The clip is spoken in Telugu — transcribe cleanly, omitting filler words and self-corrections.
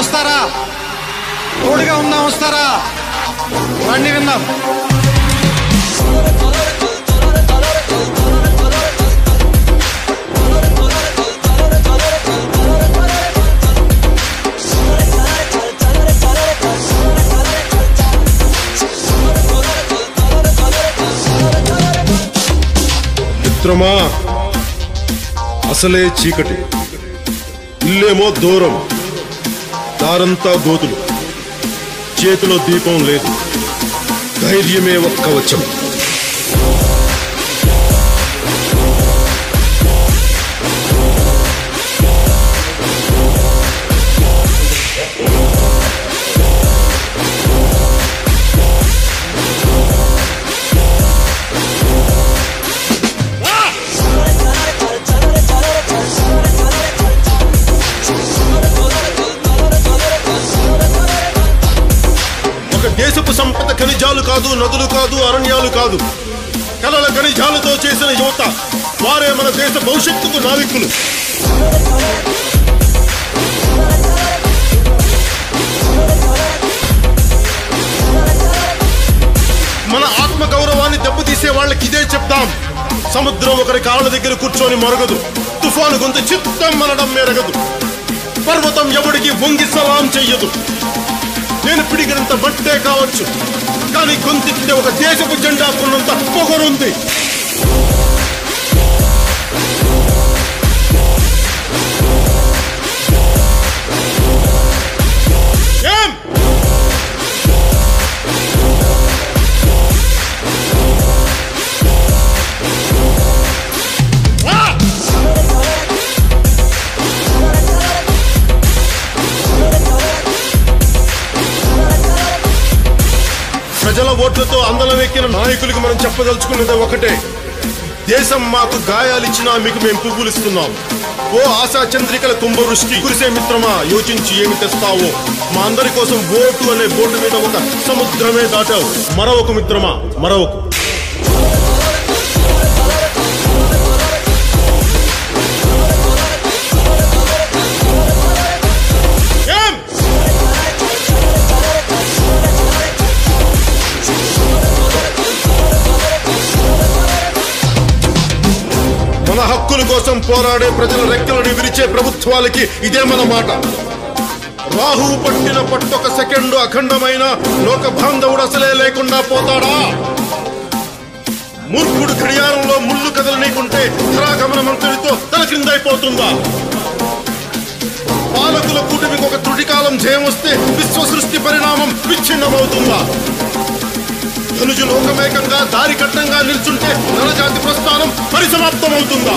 వస్తారా? తోడుగా ఉందాం, వస్తారా? రండి విందాం. మిత్రమా, అసలే చీకటి, ఇల్లేమో దూరం, దారంతా గోతులు, చేతిలో దీపం లేదు, ధైర్యమే ఒక్క కవచం. దేశపు సంపద ఖనిజాలు కాదు, నదులు కాదు, అరణ్యాలు కాదు, కలల ఖనిజాలతో చేసిన యువత, వారే మన దేశ భవిష్యత్తుకు నావికులు. మన ఆత్మ గౌరవాన్ని దెబ్బతీసే వాళ్ళకి ఇదే చెప్తాం. సముద్రం ఒకరి కాళ్ళ దగ్గర కూర్చొని మరగదు, తుఫాను గొంతు చిత్తం మనడం మెరగదు, పర్వతం ఎవడికి వంగి సలాం చెయ్యదు. నేను పిడిగినంత బట్టే కావచ్చు, కానీ గొంతెత్తితే ఒక దేశపు జెండా కొన్నంత పొగరుంది. ప్రజల ఓట్లతో అందలమెక్కిన నాయకులకు మనం చెప్పదలుచుకున్నది ఒకటే: దేశం మాకు గాయాలిచ్చినా మీకు మేము పువ్వులిస్తున్నాం. ఓ ఆశా చంద్రికల కుంభవృష్టి కురిసే మిత్రమా, యోచించి ఏమి తెస్తావో. మా అందరి కోసం ఓటు అనే బోర్డు మీద ఒక సముద్రమే దాటావు. మరొక మిత్రమా, మరొక. మన హక్కుల కోసం పోరాడే ప్రజల రెక్కలను విరిచే ప్రభుత్వాలకి ఇదే మన మాట. రాహువు పట్టిన పట్టొక సెకండు అఖండమైన లోక బాంధవుడు అసలే లేకుండా పోతాడా? మూర్ఖుడు గడియారంలో ముళ్ళు కదలనీకుంటే ధరాగమన మంత్రితో తల క్రిందైపోతుందా? పాలకుల కూటమికి ఒక త్రుటికాలం జయం వస్తే విశ్వ సృష్టి పరిణామం విచ్ఛిన్నమవుతుందా? ధనుజు లోకమేకంగా దారి కట్టంగా నిల్చుంటే నరజాతి ప్రస్థానం పరిసమాప్తమవుతుందా?